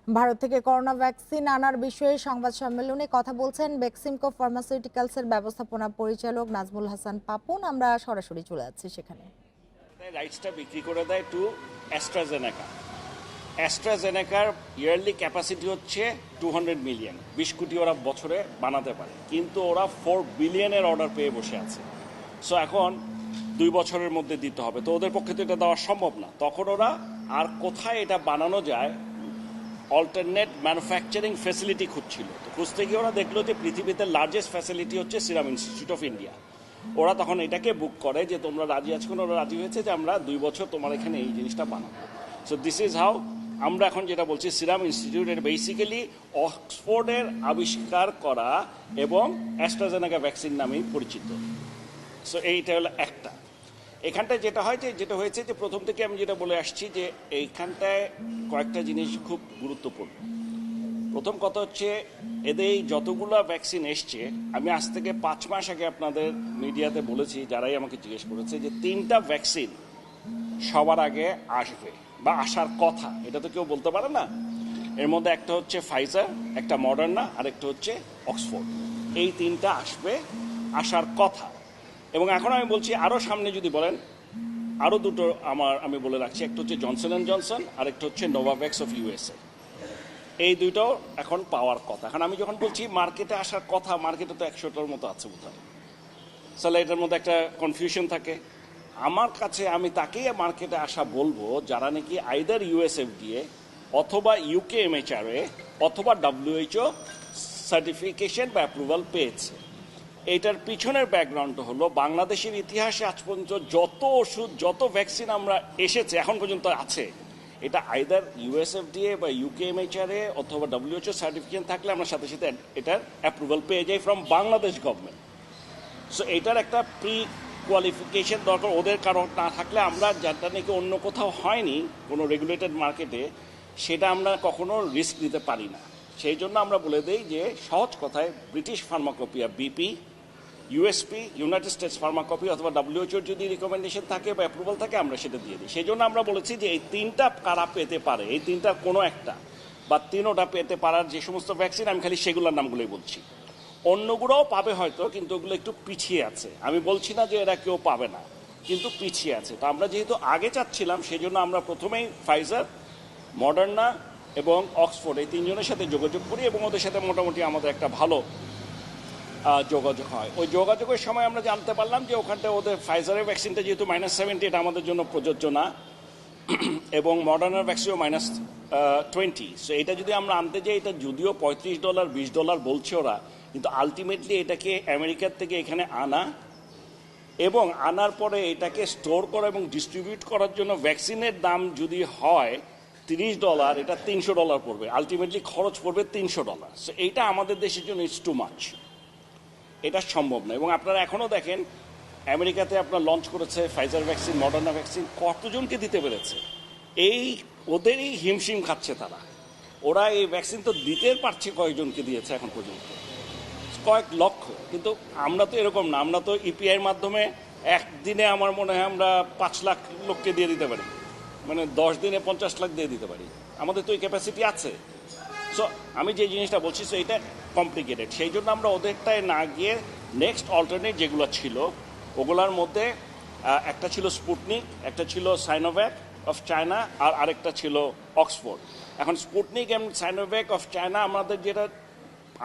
ভারত থেকে corona vaccine আনার বিষয়ে সংবাদ সম্মেলনে কথা বলছেন বেক্সিমকো ফার্মাসিউটিক্যালসের ব্যবস্থাপনা পরিচালক নাজমুল হাসান পাপন। আমরা সরাসরি চলে যাচ্ছি সেখানে। রাইটসটা বিক্রি করে দেয় টু অ্যাস্ট্রাজেনেকা। অ্যাস্ট্রাজেনেকার ইয়ারলি ক্যাপাসিটি হচ্ছে 200 মিলিয়ন, 20 কোটি ওরা বছরে বানাতে পারে, কিন্তু ওরা 4 বিলিয়নের অর্ডার পেয়ে বসে আছে। সো এখন 2 বছরের মধ্যে দিতে হবে, তো ওদের পক্ষে তো এটা দেওয়া সম্ভব না। তখন ওরা আর কোথায় এটা বানানো যায় অল্টারনেট ম্যানুফ্যাকচারিং ফ্যাসিলিটি খুঁজছিল। তো খুঁজতে গিয়ে ওরা দেখলো যে পৃথিবীতে লার্জেস্ট ফ্যাসিলিটি হচ্ছে সিরাম ইনস্টিটিউট অফ ইন্ডিয়া। ওরা তখন এটাকে বুক করে যে তোমরা রাজি আছো, ওরা রাজি হয়েছে যে আমরা 2 বছর তোমার এখানে এই জিনিসটা বানাবো। সো দিস ইজ হাউ আমরা এখন যেটা বলছি সিরাম ইনস্টিটিউট, এর বেসিক্যালি অক্সফোর্ডের আবিষ্কার করা এবং অ্যাস্ট্রাজেনেকা ভ্যাকসিন নামেই পরিচিত। সো এইটা হলো একটা। এখানটায় যেটা হয় যেটা হয়েছে যে প্রথম থেকে আমি যেটা বলে আসছি যে এইখানটায় কয়েকটা জিনিস খুব গুরুত্বপূর্ণ। প্রথম কথা হচ্ছে এদের যতগুলো ভ্যাকসিন এসছে, আমি আজ থেকে 5 মাস আগে আপনাদের মিডিয়াতে বলেছি, যারাই আমাকে জিজ্ঞেস করেছে, যে 3টা ভ্যাকসিন সবার আগে আসবে বা আসার কথা, এটা তো কেউ বলতে পারে না। এর মধ্যে একটা হচ্ছে ফাইজার, একটা মডার্না, আর একটা হচ্ছে অক্সফোর্ড। এই 3টা আসবে, আসার কথা। এবং এখন আমি বলছি আরও সামনে যদি বলেন আরও দুটো আমি বলে রাখছি, একটা হচ্ছে জনসন অ্যান্ড জনসন, আর একটা হচ্ছে নোভাভ্যাক্স অফ ইউএসএ। এই দুইটাও এখন পাওয়ার কথা। এখন আমি যখন বলছি মার্কেটে আসার কথা, মার্কেটে তো 100টার মতো আছে বোধহয়। তাহলে এটার মধ্যে একটা কনফিউশন থাকে। আমার কাছে আমি তাকেই মার্কেটে আসা বলবো যারা নাকি আইদার ইউএসএফডিএ অথবা ইউকেএমএচআরএ অথবা ডব্লিউএইচও সার্টিফিকেশন বা অ্যাপ্রুভাল পেয়েছে। এইটার পিছনের ব্যাকগ্রাউন্ডটা হলো বাংলাদেশের ইতিহাসে আজ পর্যন্ত যত ওষুধ, যত ভ্যাকসিন আমরা এসেছে এখন পর্যন্ত আছে, এটা আইদার ইউএসএফডিএ বা ইউকেএমএচআরএ অথবা ডব্লিউএইচও সার্টিফিকেশন থাকলে আমরা সাথে সাথে এটার অ্যাপ্রুভাল পেয়ে যাই ফ্রম বাংলাদেশ গভর্নমেন্ট। সো এটার একটা প্রি কোয়ালিফিকেশন দরকার ওদের, কারণ না থাকলে আমরা যেটা নাকি অন্য কোথাও হয়নি কোনো রেগুলেটেড মার্কেটে, সেটা আমরা কখনো রিস্ক নিতে পারি না। সেই জন্য আমরা বলে দিই যে সহজ কথায় British pharmacopoeia BP, USP United States pharmacopoeia অথবা ডব্লিউএইচওর যদি রিকমেন্ডেশন থাকে বা অ্যাপ্রুভাল থাকে আমরা সেটা দিয়ে দিই। সেই জন্য আমরা বলেছি যে এই 3টা কারা পেতে পারে, এই 3টার কোনো একটা বা 3ওটা পেতে পারার যে সমস্ত ভ্যাকসিন, আমি খালি সেগুলোর নামগুলোই বলছি। অন্যগুলোও পাবে হয়তো, কিন্তু ওগুলো একটু পিছিয়ে আছে। আমি বলছি না যে এরা কেউ পাবে না, কিন্তু পিছিয়ে আছে। তো আমরা যেহেতু আগে চাচ্ছিলাম, সেই জন্য আমরা প্রথমেই ফাইজার, মডার্না এবং অক্সফোর্ড এই 3জনের সাথে যোগাযোগ করি এবং ওদের সাথে মোটামুটি আমাদের একটা ভালো যোগাযোগ হয়। ওই যোগাযোগের সময় আমরা জানতে পারলাম যে ওখানটায় ওদের ফাইজারের ভ্যাকসিনটা যেহেতু -70, এটা আমাদের জন্য প্রযোজ্য না, এবং মডার্নার ভ্যাকসিনও -20। সো এটা যদি আমরা আনতে যাই, এটা যদিও $35 $20 বলছে ওরা, কিন্তু আলটিমেটলি এটাকে আমেরিকার থেকে এখানে আনা এবং আনার পরে এটাকে স্টোর করা এবং ডিস্ট্রিবিউট করার জন্য ভ্যাকসিনের দাম যদি হয় $30, এটা $300 পড়বে। আলটিমেটলি খরচ পড়বে $300। সো এইটা আমাদের দেশের জন্য ইটস টু মাচ, এটা সম্ভব না। এবং আপনারা এখনও দেখেন আমেরিকাতে আপনার লঞ্চ করেছে ফাইজার ভ্যাকসিন, মডার্না ভ্যাকসিন, কতজনকে দিতে পেরেছে? এই ওদেরই হিমশিম খাচ্ছে তারা। ওরা এই ভ্যাকসিন তো দিতে পারছে, কয়েকজনকে দিয়েছে এখন পর্যন্ত, কয়েক লক্ষ। কিন্তু আমরা তো এরকম না, আমরা তো ইপিআইয়ের মাধ্যমে একদিনে আমার মনে হয় আমরা 5 লাখ লোককে দিয়ে দিতে পারি, মানে 10 দিনে 50 লাখ দিয়ে দিতে পারি। আমাদের তো এই ক্যাপাসিটি আছে। সো আমি যে জিনিসটা বলছি, সো এটা কমপ্লিকেটেড। সেই জন্য আমরা ওদেরটায় না গিয়ে নেক্সট অল্টারনেট যেগুলো ছিল ওগুলোর মধ্যে একটা ছিল স্পুটনিক, একটা ছিল সাইনোভ্যাক অফ চায়না, আর আরেকটা ছিল অক্সফোর্ড। এখন স্পুটনিক অ্যান্ড সাইনোভ্যাক অফ চায়না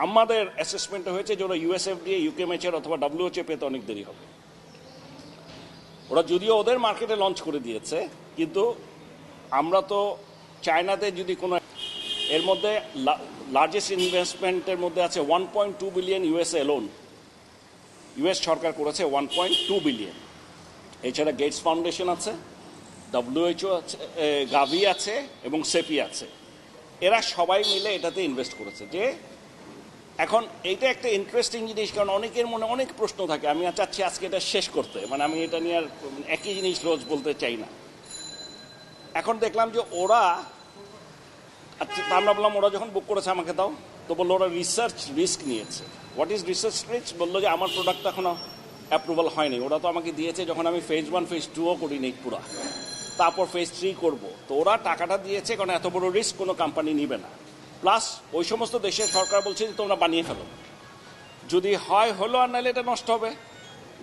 আমাদের অ্যাসেসমেন্টে হয়েছে যে ওরা ইউএসএফডিএ, ইউকেএমএচআর অথবা ডব্লিউএইচও পেতে অনেক দেরি হবে। ওরা যদিও ওদের মার্কেটে লঞ্চ করে দিয়েছে, কিন্তু আমরা তো চায়নাতে যদি কোনো, এর মধ্যে লার্জেস্ট ইনভেস্টমেন্টের মধ্যে আছে 1.2 বিলিয়ন ইউএসএ লোন, ইউএস সরকার করেছে 1.2 বিলিয়ন। এছাড়া গেটস ফাউন্ডেশন আছে, ডব্লিউএইচও আছে, গাভি আছে এবং সেপি আছে। এরা সবাই মিলে এটাতে ইনভেস্ট করেছে। যে এখন এইটা একটা ইন্টারেস্টিং জিনিস, কারণ অনেকের মনে অনেক প্রশ্ন থাকে। আমি চাচ্ছি আজকে এটা শেষ করতে, মানে আমি এটা নিয়ে আর একই জিনিস রোজ বলতে চাই না। এখন দেখলাম যে ওরা, আচ্ছা আমরা বললাম ওরা যখন বুক করেছে আমাকে দাও, তো বললো ওরা রিসার্চ রিস্ক নিয়েছে। What is research risk? বললো যে আমার প্রোডাক্টটা এখনো অ্যাপ্রুভাল হয়নি। ওরা তো আমাকে দিয়েছে যখন আমি ফেজ 1 ফেজ 2ও করিনি তারপর ফেজ 3 করব। তো ওরা টাকাটা দিয়েছে কারণ এত বড় রিস্ক কোনো কোম্পানি নিবে না। প্লাস ওই সমস্ত দেশের সরকার বলছে যে তোমরা বানিয়ে ফেলো, যদি হয় হলো আর নাহলে এটা নষ্ট হবে,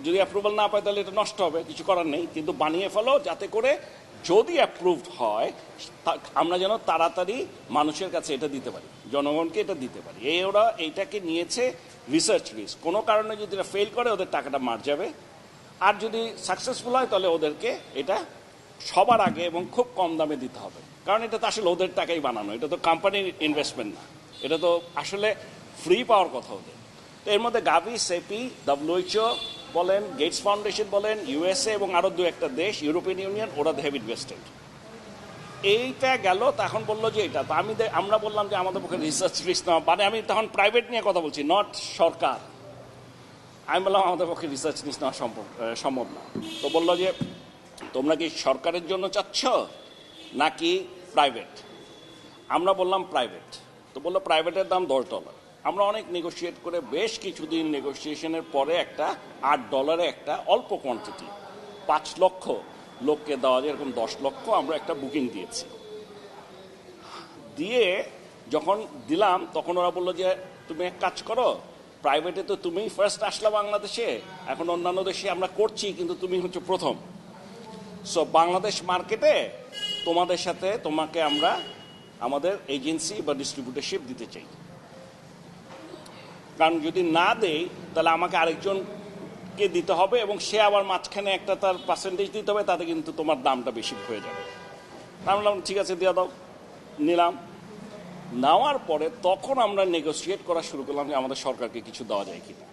যদি অ্যাপ্রুভাল না পায় তাহলে এটা নষ্ট হবে, কিছু করার নেই, কিন্তু বানিয়ে ফেলো যাতে করে যদি অ্যাপ্রুভড হয় আমরা যেন তাড়াতাড়ি মানুষের কাছে এটা দিতে পারি, জনগণকে এটা দিতে পারি। ওরা এইটাকে নিয়েছে রিসার্চ রিস্ক, কোনো কারণে যদি এটা ফেল করে ওদের টাকাটা মার যাবে, আর যদি সাকসেসফুল হয় তাহলে ওদেরকে এটা সবার আগে এবং খুব কম দামে দিতে হবে, কারণ এটা তো আসলে ওদের টাকাই বানানো, এটা তো কোম্পানির ইনভেস্টমেন্ট না, এটা তো আসলে ফ্রি পাওয়ার কথা ওদের। তো এর মধ্যে গাভি, সেপি, WHO বলেন, গেটস ফাউন্ডেশন বলেন, USA এবং আরও দু একটা দেশ, ইউরোপিয়ান ইউনিয়ন, ওরা হ্যাভ ইনভেস্টেড। এইটা গেল, তখন বললো যে এটা তো আমরা বললাম যে আমাদের পক্ষে রিসার্চ রিস্ক নেওয়া, মানে আমি তখন প্রাইভেট নিয়ে কথা বলছি, নট সরকার। আমি বললাম আমাদের পক্ষে রিসার্চ রিস্ক নেওয়া সম্ভব না। তো বললো যে তোমরা কি সরকারের জন্য চাচ্ছ নাকি প্রাইভেট? আমরা বললাম প্রাইভেট। তো বললো প্রাইভেটের দাম $10। আমরা অনেক নেগোশিয়েট করে বেশ কিছুদিন নেগোসিয়েশনের পরে একটা $8 একটা অল্প কোয়ান্টিটি 5 লক্ষ লোককে দেওয়া যায় এরকম 10 লক্ষ আমরা একটা বুকিং দিয়েছি। দিয়ে যখন দিলাম তখন ওরা বললো যে তুমি এক কাজ করো, প্রাইভেটে তো তুমিই ফার্স্ট আসলা বাংলাদেশে, এখন অন্যান্য দেশে আমরা করছি কিন্তু তুমি হচ্ছে প্রথম, সো বাংলাদেশ মার্কেটে তোমাদের সাথে তোমাকে আমরা আমাদের এজেন্সি বা ডিস্ট্রিবিউটরশিপ দিতে চাই, কারণ যদি না দেই তাহলে আমাকে আরেকজনকে দিতে হবে এবং সে আবার মাঝখানে একটা তার পার্সেন্টেজ দিতে হবে, তাতে কিন্তু তোমার দামটা বেশি হয়ে যাবে। আমি বললাম ঠিক আছে দিয়ে দাও, নিলাম। নেওয়ার পরে তখন আমরা নেগোসিয়েট করা শুরু করলাম যে আমাদের সরকারকে কিছু দেওয়া যায় কিনা।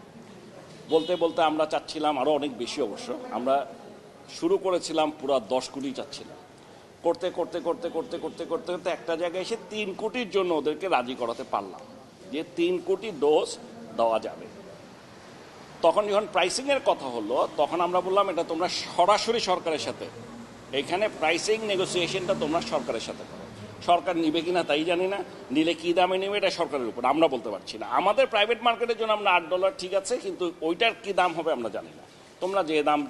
বলতে বলতে আমরা চাচ্ছিলাম আরও অনেক বেশি, অবশ্য আমরা শুরু করেছিলাম পুরো 10 কোটি চাচ্ছিলাম, করতে করতে করতে করতে করতে করতে করতে একটা জায়গায় এসে 3 কোটির জন্য ওদেরকে রাজি করাতে পারলাম যে 3 কোটি ডোজ দেওয়া যাবে। তখন যখন প্রাইসিংয়ের কথা হলো তখন আমরা বললাম এটা তোমরা সরাসরি সরকারের সাথে, এখানে প্রাইসিং নেগোসিয়েশনটা তোমরা সরকারের সাথে করো। সরকার নিবে কিনা তাই জানি না, নিলে কী দামে নেবে এটা সরকারের উপর, আমরা বলতে পারছি না। আমাদের প্রাইভেট মার্কেটের জন্য আমরা $8 ঠিক আছে, কিন্তু ওইটার কী দাম হবে আমরা জানি না, তোমরা যে দাম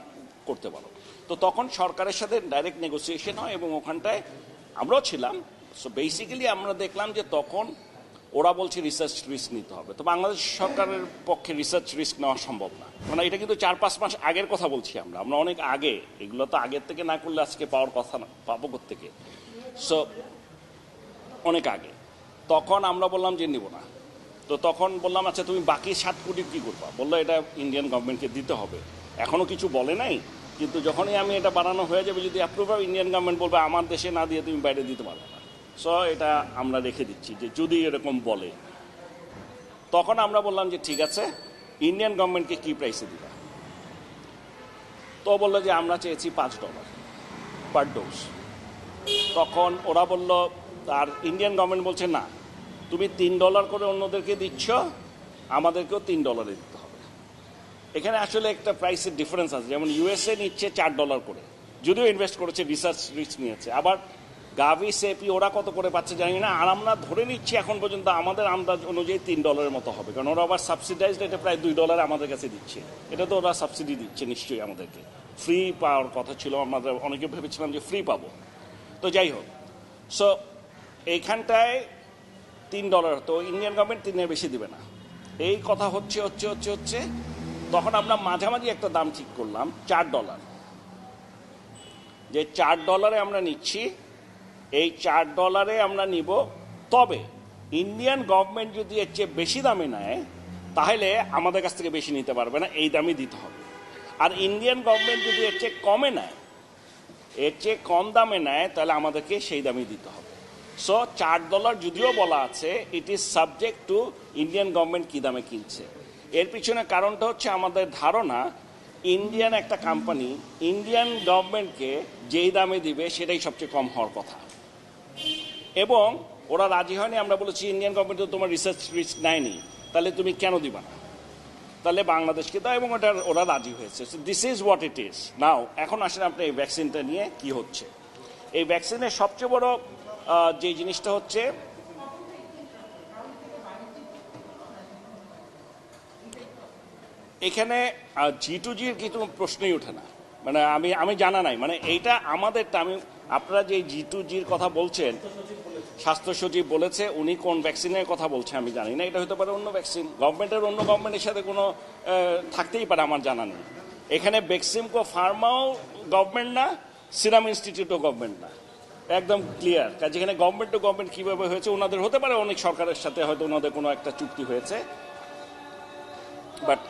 করতে পারো। তো তখন সরকারের সাথে ডাইরেক্ট নেগোসিয়েশন হয় এবং ওখানটায় আমরাও ছিলাম। সো বেসিক্যালি আমরা দেখলাম যে তখন ওরা বলছে রিসার্চ রিস্ক নিতে হবে, তো বাংলাদেশ সরকারের পক্ষে রিসার্চ রিস্ক নেওয়া সম্ভব না, মানে এটা কিন্তু 4-5 মাস আগের কথা বলছি আমরা অনেক আগে, এগুলো তো আগের থেকে না করলে আজকে পাওয়ার কথা না, পাবো কোত্থেকে? সো অনেক আগে। তখন আমরা বললাম যে নিব না। তো তখন বললাম আচ্ছা তুমি বাকি 7 কোটি কী করবা? বললো এটা ইন্ডিয়ান গভর্নমেন্টকে দিতে হবে। এখনও কিছু বলে নাই, কিন্তু যখনই আমি এটা বানানো হয়ে যাবে যদি অ্যাপ্রুভ হয় ইন্ডিয়ান গভর্নমেন্ট বলবে আমার দেশে না দিয়ে তুমি বাইরে দিতে পারবে না। সো এটা আমরা রেখে দিচ্ছি যে যদি এরকম বলে। তখন আমরা বললাম যে ঠিক আছে ইন্ডিয়ান গভর্নমেন্টকে কী প্রাইসে দিবা? তো বললো যে আমরা চেয়েছি $5 পার ডোজ। তখন ওরা বলল, আর ইন্ডিয়ান গভর্নমেন্ট বলছে না তুমি $3 করে অন্যদেরকে দিচ্ছ, আমাদেরকেও $3 দিতে হবে। এখানে আসলে একটা প্রাইসের ডিফারেন্স আছে, যেমন USA নিচ্ছে $4 করে, যদিও ইনভেস্ট করেছে, রিসার্চ রিস্ক নিয়েছে। আবার গাভি, সেপি ওরা কত করে পাচ্ছে জানি না, আর আমরা ধরে নিচ্ছি এখন পর্যন্ত আমাদের আন্দাজ অনুযায়ী $3 মতো হবে, কারণ ওরা আবার সাবসিডাইজড রেটে প্রায় $2 আমাদের কাছে দিচ্ছে। এটা তো ওরা সাবসিডি দিচ্ছে নিশ্চয়ই, আমাদেরকে ফ্রি পাওয়ার কথা ছিল, আমাদের অনেকে ভেবেছিলাম যে ফ্রি পাবো। তো যাই হোক, সো এইখানটায় $3, তো ইন্ডিয়ান গভর্নমেন্ট 3-এর বেশি দিবে না, এই কথা হচ্ছে হচ্ছে হচ্ছে হচ্ছে তখন আমরা মাঝামাঝি একটা দাম ঠিক করলাম $4, যে $4 আমরা নিচ্ছি, এই $4 আমরা নিব। তবে ইন্ডিয়ান গভর্নমেন্ট যদি এর চেয়ে বেশি দামে নেয় তাহলে আমাদের কাছ থেকে বেশি নিতে পারবে না, এই দামই দিতে হবে। আর ইন্ডিয়ান গভর্নমেন্ট যদি এর চেয়ে কমে নেয়, এর চেয়ে কম দামে নেয়, তাহলে আমাদেরকে সেই দামই দিতে হবে। সো $4 যদিও বলা আছে, it is subject to Indian government কী দামে কিনছে। এর পিছনে কারণটা হচ্ছে আমাদের ধারণা ইন্ডিয়ান একটা কোম্পানি ইন্ডিয়ান গভর্নমেন্টকে যেই দামে দিবে সেটাই সবচেয়ে কম হওয়ার কথা, এবং ওরা রাজি হয়নি। আমরা বলেছি ইন্ডিয়ান গভর্নমেন্ট তো তোমার রিসার্চ রিস্ক নেয়নি, তাহলে তুমি কেন দিবা না, তাহলে বাংলাদেশকে দাও, এবং ওরা রাজি হয়েছে। So this is what it is now. এখন আসলে আপনি এই ভ্যাকসিনটা নিয়ে কি হচ্ছে, এই ভ্যাকসিনের সবচেয়ে বড় যে জিনিসটা হচ্ছে এখানে G2G-র কিছু প্রশ্নই ওঠে না, মানে আমি জানা নাই, মানে এইটা আমাদেরটা আপনারা যে G2Gর কথা বলছেন, স্বাস্থ্য সচিব বলেছে, উনি কোন ভ্যাকসিনের কথা বলছে আমি জানি না, এটা হতে পারে অন্য ভ্যাকসিন, গভর্নমেন্টের সাথে কোনো থাকতেই পারে, আমার জানা নেই। এখানে বেক্সিমকো ফার্মাও গভর্নমেন্ট না, সিরাম ইনস্টিটিউটও গভর্নমেন্ট না, একদম ক্লিয়ার। কাজে এখানে গভর্নমেন্ট টু গভর্নমেন্ট কীভাবে হয়েছে, ওনাদের হতে পারে অনেক সরকারের সাথে হয়তো ওনাদের কোনো একটা চুক্তি হয়েছে, বাট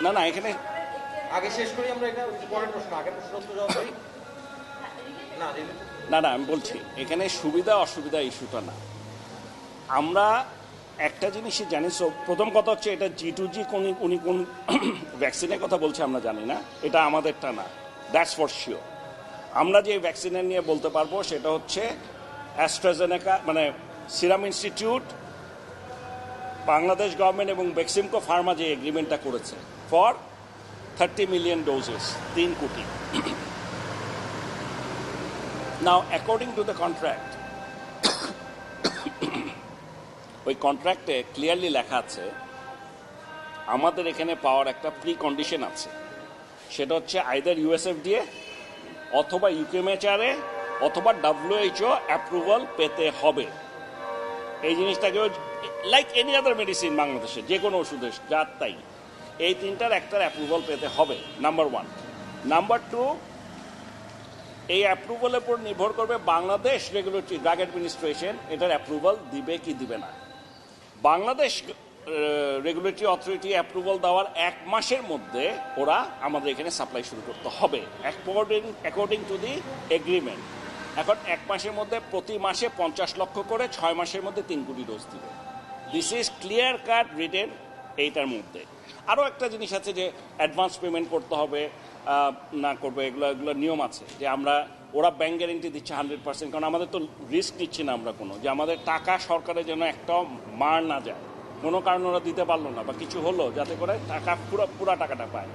না না এখানে আগে শেষ করি আমরা, এটা পরের প্রশ্ন, আগের প্রশ্ন উত্তর জবাব দিই। না না আমি বলছি এখানে সুবিধা অসুবিধা ইস্যুটা না, আমরা একটা জিনিসই জানি। প্রথম কথা হচ্ছে এটা G2G উনি কোন ভ্যাকসিনের কথা বলছে আমরা জানি না, এটা আমাদেরটা না, দ্যাটস ফর শিওর। আমরা যে ভ্যাকসিনের নিয়ে বলতে পারবো সেটা হচ্ছে অ্যাস্ট্রাজেনেকা, মানে সিরাম ইনস্টিটিউট, বাংলাদেশ গভর্নমেন্ট এবং বেক্সিমকো ফার্মা যে এগ্রিমেন্টটা করেছে ফর 30 মিলিয়ন ডোজেস, 3 কোটি। নাও অ্যাকর্ডিং টু দ্য কন্ট্রাক্ট, ওই কন্ট্রাক্টে ক্লিয়ারলি লেখা আছে আমাদের এখানে পাওয়ার একটা প্রি কন্ডিশন আছে, সেটা হচ্ছে আইদার USFDA অথবা UKMHRA অথবা WHO অ্যাপ্রুভাল পেতে হবে। এই জিনিসটাকে লাইক এনি আদার মেডিসিন বাংলাদেশে যে কোনো ওষুধের যার তাই, এই তিনটার একটার অ্যাপ্রুভাল পেতে হবে, নাম্বার 1। নাম্বার 2, এই অ্যাপ্রুভালের উপর নির্ভর করবে বাংলাদেশ রেগুলেটরি ড্রাগ অ্যাডমিনিস্ট্রেশন এটার অ্যাপ্রুভাল দিবে কি দিবে না। বাংলাদেশ রেগুলেটরি অথরিটি অ্যাপ্রুভাল দেওয়ার 1 মাসের মধ্যে ওরা আমাদের এখানে সাপ্লাই শুরু করতে হবে অ্যাকর্ডিং টু দি এগ্রিমেন্ট। এখন 1 মাসের মধ্যে প্রতি মাসে 50 লক্ষ করে, 6 মাসের মধ্যে 3 কোটি ডোজ দিবে। This is clear cut written এইটার মধ্যে। আরও একটা জিনিস আছে যে অ্যাডভান্স পেমেন্ট করতে হবে না করবে, এগুলো নিয়ম আছে যে ওরা ব্যাংক গ্যারেন্টি দিচ্ছে 100%, কারণ আমাদের তো রিস্ক নিচ্ছি না আমরা কোনো, যে আমাদের টাকা সরকারের যেন একটাও মার না যায়, কোনো কারণে ওরা দিতে পারলো না বা কিছু হলো, যাতে করে টাকা পুরা টাকাটা পায়।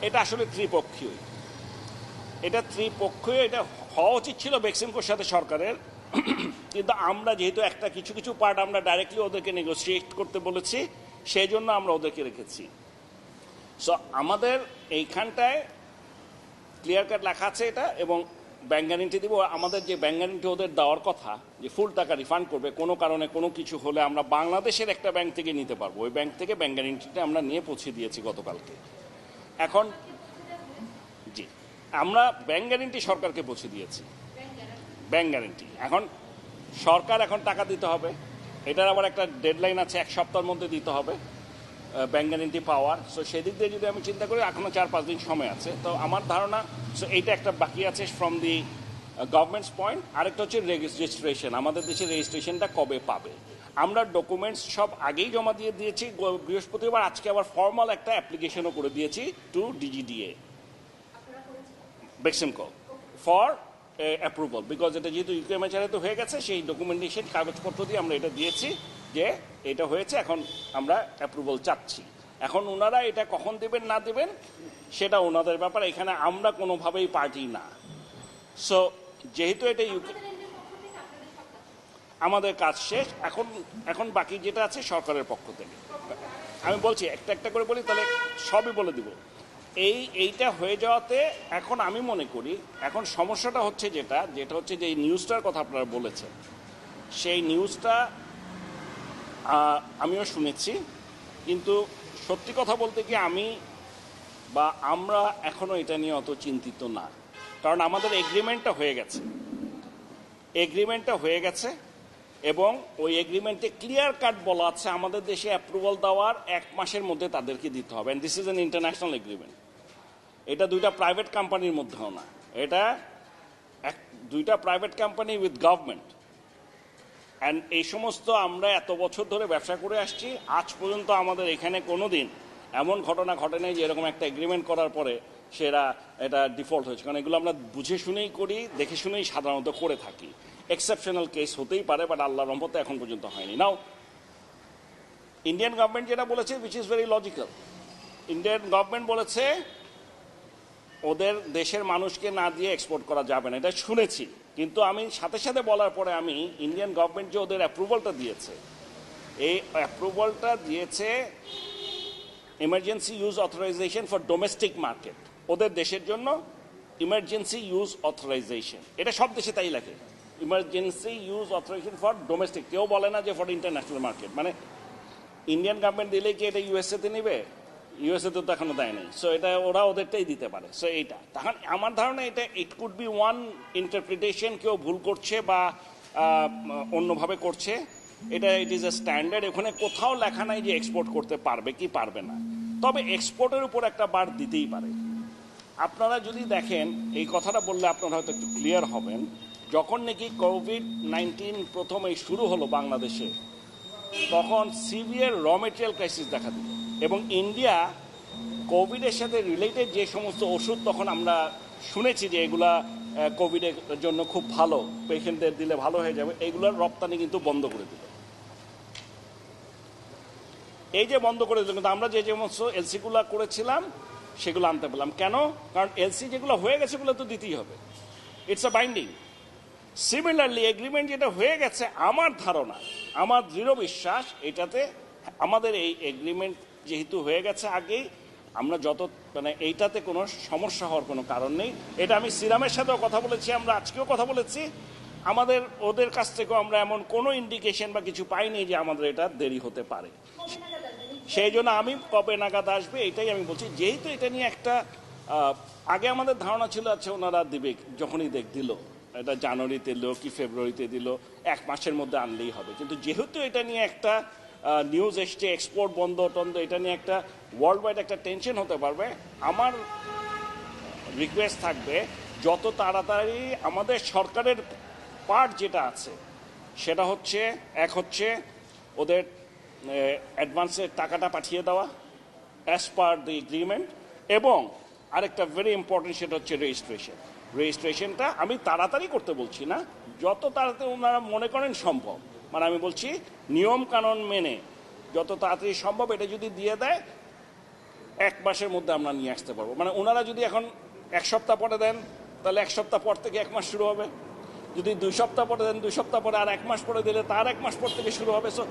এটা আসলে ত্রিপক্ষীয়, এটা হওয়া উচিত ছিল বেক্সিমকোর সাথে সরকারের, কিন্তু আমরা যেহেতু একটা কিছু পার্ট আমরা ডাইরেক্টলি ওদেরকে নেগোসিয়েট করতে বলেছি, সেই জন্য আমরা ওদেরকে রেখেছি। সো আমাদের এইখানটায় ক্লিয়ার কাট লেখা আছে এটা, এবং ব্যাংক গ্যারেন্টি দিব। আমাদের যে ব্যাংক গ্যারেন্টি ওদের দেওয়ার কথা, যে ফুল টাকা রিফান্ড করবে, কোনো কারণে কোনো কিছু হলে আমরা বাংলাদেশের একটা ব্যাংক থেকে নিতে পারবো, ওই ব্যাংক থেকে ব্যাংক গ্যারেন্টিটা আমরা নিয়ে পৌঁছে দিয়েছি গতকালকে। এখন জি, আমরা ব্যাংক গ্যারেন্টি সরকারকে পৌঁছে দিয়েছি, ব্যাংক গ্যারেন্টি। এখন সরকার এখন টাকা দিতে হবে, এটার আবার একটা ডেডলাইন আছে, 1 সপ্তাহের মধ্যে দিতে হবে ব্যাংক গ্যারেন্টি পাওয়ার। সো সেদিক দিয়ে যদি আমি চিন্তা করি এখনও 4-5 দিন সময় আছে। তো আমার ধারণা এইটা একটা বাকি আছে ফ্রম দি গভর্নমেন্টস পয়েন্ট। আরেকটা হচ্ছে রেজিস্ট্রেশন, আমাদের দেশে রেজিস্ট্রেশনটা কবে পাবে। আমরা ডকুমেন্টস সব আগেই জমা দিয়ে দিয়েছি বৃহস্পতিবার, আজকে আবার ফর্মাল একটা অ্যাপ্লিকেশনও করে দিয়েছি to DGDA Beximco for approval, because এটা যেহেতু UKMHRA তো হয়ে গেছে, সেই ডকুমেন্টেশন কাগজপত্র দিয়ে আমরা এটা দিয়েছি যে এটা হয়েছে, এখন আমরা অ্যাপ্রুভাল চাচ্ছি। এখন ওনারা এটা কখন দেবেন না দেবেন সেটা ওনাদের ব্যাপার, এখানে আমরা কোনোভাবেই পার্টি না। সো যেহেতু এটা আমাদের কাজ শেষ, এখন বাকি যেটা আছে সরকারের পক্ষ থেকে। আমি বলছি একটা করে বলি, তাহলে সবই বলে দিব। এইটা হয়ে যাওয়াতে এখন আমি মনে করি এখন সমস্যাটা হচ্ছে যেটা হচ্ছে যে এই নিউজটার কথা আপনারা বলেছেন, সেই নিউজটা আমিও শুনেছি, কিন্তু সত্যি কথা বলতে কি আমরা এখনও এটা নিয়ে অত চিন্তিত না, কারণ আমাদের এগ্রিমেন্টটা হয়ে গেছে এবং ওই এগ্রিমেন্টে ক্লিয়ার কাট বলা আছে আমাদের দেশে অ্যাপ্রুভাল দেওয়ার 1 মাসের মধ্যে তাদেরকে দিতে হবে। And this is an international agreement. এটা 2টা প্রাইভেট কোম্পানির মধ্যেও না, এটা 2টা private company with government. And এই সমস্ত আমরা এত বছর ধরে ব্যবসা করে আসছি, আজ পর্যন্ত আমাদের এখানে কোনো দিন এমন ঘটনা ঘটে নাই যে এরকম একটা এগ্রিমেন্ট করার পরে এটা ডিফল্ট হয়েছে, কারণ এগুলো আমরা বুঝে শুনেই করি, দেখে শুনেই সাধারণত করে থাকি। এক্সেপশনাল কেস হতেই পারে, বাট আল্লাহর রহমতে এখন পর্যন্ত হয়নি। নাও ইন্ডিয়ান গভর্নমেন্ট যেটা বলেছে, which is very logical, Indian government বলেছে ওদের দেশের মানুষকে না দিয়ে এক্সপোর্ট করা যাবে না, এটা শুনেছি। কিন্তু আমি সাথে সাথে বলার পরে আমি ইন্ডিয়ান গভর্নমেন্ট যে ওদের অ্যাপ্রুভালটা দিয়েছে, এই অ্যাপ্রুভালটা দিয়েছে emergency use authorisation for domestic market, ওদের দেশের জন্য ইমার্জেন্সি ইউজ অথরাইজেশন, এটা সব দেশে তাই লাগে, emergency use authorisation for domestic. কেউ বলে না যে ফর ইন্টারন্যাশনাল মার্কেট। মানে ইন্ডিয়ান গভর্নমেন্ট দিলে কি এটা ইউএসএতে নেবে? ইউএসএতে তো এখনো দেয় নাই, সো এটা ওরা ওদেরটাই দিতে পারে। সো এইটা তখন আমার ধারণা এটা it could be one interpretation, কেউ ভুল করছে বা অন্যভাবে করছে, এটা ইট ইজ এ স্ট্যান্ডার্ড। ওখানে কোথাও লেখা নাই যে এক্সপোর্ট করতে পারবে কি পারবে না, তবে এক্সপোর্টের উপর একটা বার দিতেই পারে। আপনারা যদি দেখেন, এই কথাটা বললে আপনারা হয়তো একটু ক্লিয়ার হবেন, যখন নাকি কোভিড-19 প্রথম এই শুরু হলো বাংলাদেশে, তখন সিভিয়ার র মেটেরিয়াল ক্রাইসিস দেখা দিল, এবং ইন্ডিয়া কোভিডের সাথে রিলেটেড যে সমস্ত ওষুধ তখন আমরা শুনেছি যে এগুলা কোভিডের জন্য খুব ভালো, পেশেন্টদের দিলে ভালো হয়ে যাবে, এইগুলোর রপ্তানি কিন্তু বন্ধ করে দিল। এই যে বন্ধ করে দিল, কিন্তু আমরা যে সমস্ত এলসিগুলো করেছিলাম সেগুলো আনতে পেলাম কেন? কারণ এলসি যেগুলো হয়ে গেছে সেগুলো তো দিতেই হবে, it's a binding. Similarly agreement যেটা হয়ে গেছে, আমার ধারণা, আমার দৃঢ় বিশ্বাস, এটাতে আমাদের এই এগ্রিমেন্ট যেহেতু হয়ে গেছে আগেই, আমরা যত মানে এইটাতে কোনো সমস্যা হওয়ার কোনো কারণ নেই। এটা আমি সিরামের সাথেও কথা বলেছি, আমরা আজকেও কথা বলেছি, আমাদের ওদের কাছ থেকেও আমরা এমন কোনো ইন্ডিকেশন বা কিছু পাইনি যে আমাদের এটা দেরি হতে পারে। সেই জন্য আমি কবে নাগাদ আসবে এটাই আমি বলছি। যেহেতু এটা নিয়ে একটা আগে আমাদের ধারণা ছিল, আচ্ছা ওনারা দিবে, যখনই দিল, এটা জানুয়ারিতে দিল কি ফেব্রুয়ারিতে দিল, 1 মাসের মধ্যে আনলেই হবে। কিন্তু যেহেতু এটা নিয়ে একটা নিউজ এসছে, এক্সপোর্ট বন্ধ টন্ধ, এটা নিয়ে একটা ওয়ার্ল্ড ওয়াইড একটা টেনশন হতে পারবে। আমার রিকোয়েস্ট থাকবে যত তাড়াতাড়ি আমাদের সরকারের পার্ট যেটা আছে সেটা হচ্ছে, এক হচ্ছে ওদের অ্যাডভান্সের টাকাটা পাঠিয়ে দেওয়া অ্যাজ পার দ্য এগ্রিমেন্ট, এবং আরেকটা ভেরি ইম্পর্টেন্ট সেটা হচ্ছে রেজিস্ট্রেশনটা আমি তাড়াতাড়ি করতে বলছি না, যত তাড়াতাড়ি ওনারা মনে করেন সম্ভব, মানে আমি বলছি নিয়ম কানুন মেনে যত তাড়াতাড়ি সম্ভব এটা যদি দিয়ে দেয়, 1 মাসের মধ্যে আমরা নিয়ে আসতে পারবো। মানে ওনারা যদি এখন 1 সপ্তাহ পরে দেন, তাহলে 1 সপ্তাহ পর থেকে 1 মাস শুরু হবে। যদি 2 সপ্তাহ পরে দেন, 2 সপ্তাহ পরে আর 1 মাস পরে দিলে তার 1 মাস পর থেকে শুরু হবে। সো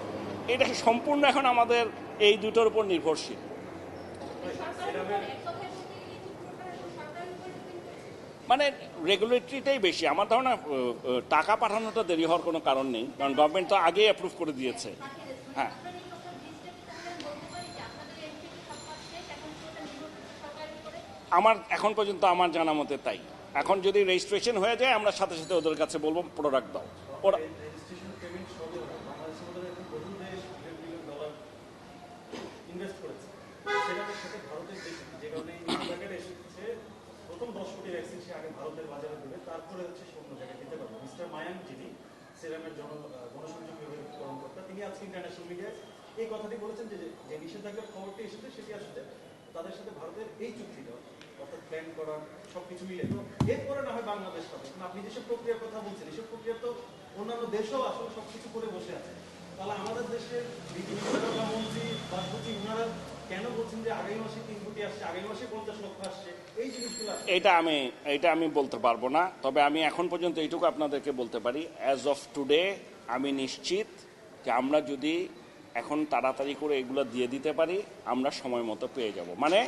এটা সম্পূর্ণ এখন আমাদের এই দুটোর উপর নির্ভরশীল। মানে রেগুলেটরিটাই বেশি আমার ধারণা, টাকা পাঠানোটা দেরি হওয়ার কোনো কারণ নেই, কারণ গভর্নমেন্ট তো আগেই অ্যাপ্রুভ করে দিয়েছে। হ্যাঁ, আমার এখন পর্যন্ত আমার জানা মতে তাই। এখন যদি রেজিস্ট্রেশন হয়ে যায়, আমরা সাথে সাথে ওদের কাছে বলবো প্রোডাক্ট দাও, ওরা ইনভেস্ট করেছে, সেটার সাথে ভারতের যে কারণে জায়গায় এসেছে, প্রথম 10 কোটি ভ্যাকসিন সে আগে ভারতের বাজারে দেবে, তারপরে হচ্ছে সে অন্য জায়গায় দিতে পারবে। মিস্টার মায়াঙ্ক, যিনি সেরামের গণসংযোগ বিভাগের কর্মকর্তা, তিনি আজকে ইন্টারন্যাশনাল মিডিয়ায় এই কথাটি বলেছেন যে যে নিষেধাজ্ঞার খবরটি এসেছে সেটি আসলে তাদের সাথে ভারতের এই চুক্তিটা, অর্থাৎ প্ল্যান করার সবকিছু মিলে, তো এরপরে না হয় বাংলাদেশ পাবে। আপনি যেসব প্রক্রিয়ার কথা বলছেন, এসব প্রক্রিয়া তো অন্যান্য দেশও আসলে সবকিছু করে বসে আছে। তাহলে আমাদের দেশের মন্ত্রী বা সচিব ওনারা কেন বলছেন যে আগামী মাসে 3 কোটি আসছে, আগামী মাসে 50 লক্ষ আসছে, এই জিনিসগুলো? এটা আমি বলতে পারবো না, তবে আমি এখন পর্যন্ত এইটুকু আপনাদেরকে বলতে পারি, অ্যাজ অফ টুডে আমি নিশ্চিত যে আমরা যদি এখন তাড়াতাড়ি করে এগুলো দিয়ে দিতে পারি, আমরা সময় মতো পেয়ে যাব। মানে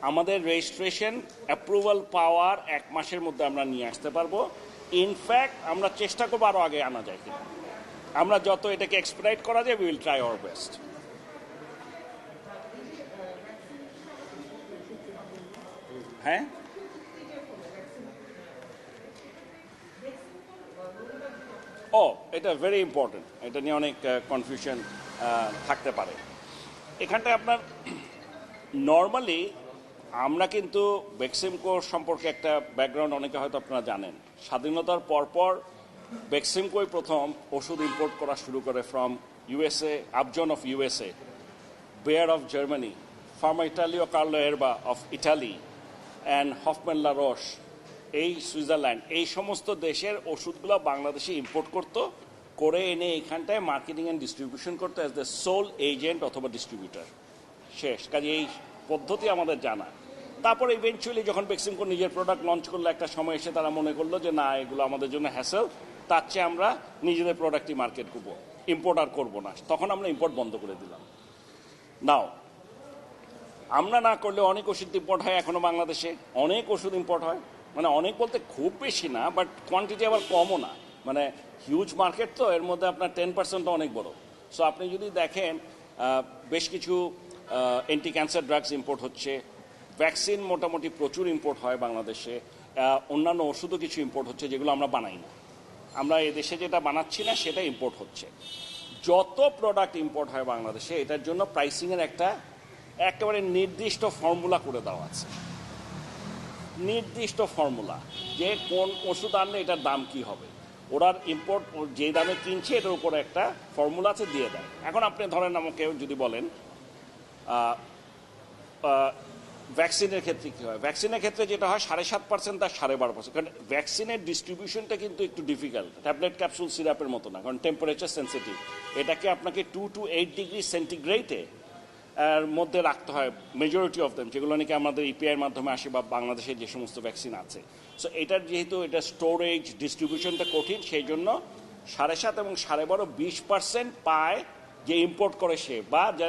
আমাদের রেজিস্ট্রেশন অ্যাপ্রুভাল পাওয়ার 1 মাসের মধ্যে আমরা নিয়ে আসতে পারবো। ইনফ্যাক্ট আমরা চেষ্টা করবো আরও আগে আনা যায় কিনা, আমরা যত এটাকে এক্সপেডিট করা যায়, we will try our best. হ্যাঁ, ও এটা ভেরি ইম্পর্টেন্ট, এটা নিয়ে অনেক কনফিউশন থাকতে পারে। এখানটায় আপনার নর্মালি আমরা কিন্তু বেক্সিমকো সম্পর্কে একটা ব্যাকগ্রাউন্ড অনেকে হয়তো আপনারা জানেন। স্বাধীনতার পরপর বেক্সিমকোই প্রথম ওষুধ ইম্পোর্ট করা শুরু করে from USA, Upjohn of USA, Bayer of Germany, pharma ইটালিও Carlo Erba of Italy, and Hoffmann La Roche এই সুইজারল্যান্ড, এই সমস্ত দেশের ওষুধগুলো বাংলাদেশে ইম্পোর্ট করতো, করে এনে এইখানটায় মার্কেটিং অ্যান্ড ডিস্ট্রিবিউশন করতো অ্যাজ দ্য সোল এজেন্ট অথবা ডিস্ট্রিবিউটার। শেষ কাজে এই পদ্ধতি আমাদের জানা। তারপর ইভেনচুয়ালি যখন বেক্সিমকো নিজের প্রোডাক্ট লঞ্চ করলো একটা সময় এসে তারা মনে করলো যে না এগুলো আমাদের জন্য হ্যাসেল, তার চেয়ে আমরা নিজেদের প্রোডাক্টই মার্কেট করবো, ইম্পোর্ট আর করবো না। তখন আমরা ইম্পোর্ট বন্ধ করে দিলাম। নাও আমরা না করলে অনেক ওষুধ ইম্পোর্ট হয় এখনো বাংলাদেশে, অনেক ওষুধ ইম্পোর্ট হয়, মানে অনেক বলতে খুব বেশি না, বাট কোয়ান্টিটি আবার কমও না, মানে হিউজ মার্কেট, তো এর মধ্যে আপনার 10% অনেক বড়। সো আপনি যদি দেখেন বেশ কিছু অ্যান্টি ক্যান্সার ড্রাগস ইম্পোর্ট হচ্ছে, ভ্যাকসিন মোটামুটি প্রচুর ইম্পোর্ট হয় বাংলাদেশে, অন্যান্য ওষুধও কিছু ইম্পোর্ট হচ্ছে যেগুলো আমরা বানাই না, আমরা এদেশে যেটা বানাচ্ছি না সেটা ইম্পোর্ট হচ্ছে। যত প্রোডাক্ট ইম্পোর্ট হয় বাংলাদেশে এটার জন্য প্রাইসিংয়ের একটা একেবারে নির্দিষ্ট ফর্মুলা করে দেওয়া আছে, নির্দিষ্ট ফর্মুলা যে কোন ওষুধ আনলে এটার দাম কি হবে, ওরার ইম্পোর্ট যে দামে কিনছে এটার উপরে একটা ফর্মুলা আছে দিয়ে দেয়। এখন আপনি ধরেন আমাকে যদি বলেন ভ্যাকসিনের ক্ষেত্রে কী হয়, ভ্যাকসিনের ক্ষেত্রে যেটা হয় 7.5% আর 12.5%, কারণ ভ্যাকসিনের ডিস্ট্রিবিউশনটা কিন্তু একটু ডিফিকাল্ট, ট্যাবলেট ক্যাপসুল সিরাপের মতো না, কারণ টেম্পারেচার সেন্সিটিভ, এটাকে আপনাকে 2 to 8 ডিগ্রি সেন্টিগ্রেডে এর মধ্যে রাখতে হয় মেজরিটি অফ দেম, যেগুলো নাকি আমাদের ইপিআইয়ের মাধ্যমে আসে বা বাংলাদেশের যে সমস্ত ভ্যাকসিন আছে। সো এটার যেহেতু এটা স্টোরেজ ডিস্ট্রিবিউশনটা কঠিন, সেই জন্য 7.5 এবং 12.5 20% পায় যে ইম্পোর্ট করে সে, বা যা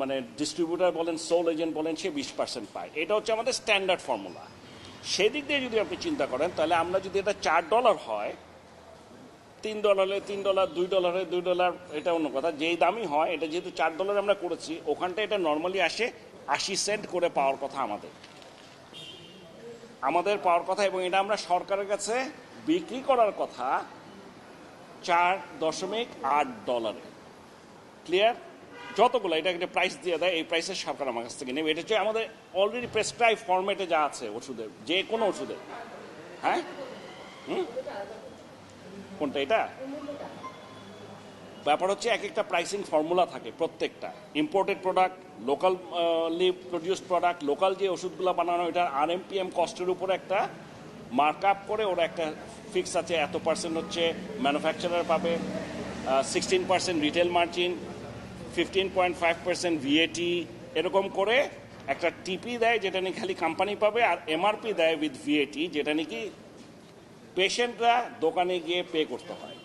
মানে ডিস্ট্রিবিউটার বলেন সোল এজেন্ট বলেন, সে 20% পায়। এটা হচ্ছে আমাদের স্ট্যান্ডার্ড ফর্মুলা। সেদিক দিয়ে যদি আপনি চিন্তা করেন তাহলে আমরা যদি এটা $4 হয়, $3, $3, $2, $2, এটা অন্য কথা, যেই দামই হয়, এটা যেহেতু $4 আমরা করেছি, ওখানটা এটা নর্মালি আসে 80 সেন্ট করে পাওয়ার কথা আমাদের পাওয়ার কথা, এবং এটা আমরা সরকারের কাছে বিক্রি করার কথা $4.8। ক্লিয়ার? যতগুলো এটা একটা প্রাইস দিয়ে দেয়, এই প্রাইসের সরকার আমার কাছ থেকে নেবে। এটা হচ্ছে আমাদের অলরেডি প্রেসক্রাইব ফরম্যাটে যা আছে ওষুধের, যে কোনো ওষুধের। হ্যাঁ, কোনটা? এটা ব্যাপার হচ্ছে এক একটা প্রাইসিং ফর্মুলা থাকে প্রত্যেকটা imported product, locally produced product, local যে ওষুধগুলো বানানো এটার RMPM কস্টের উপরে একটা মার্ক আপ করে ওরা একটা ফিক্স আছে, এত % হচ্ছে ম্যানুফ্যাকচারার পাবে, 16% রিটেল মার্জিন, 15.5% VAT, এরকম করে একটা টিপি দেয় যেটা নাকি খালি কোম্পানি পাবে, আর MRP দেয় উইথ VAT, যেটা নাকি পেশেন্টরা দোকানে গিয়ে পে করতে হয়।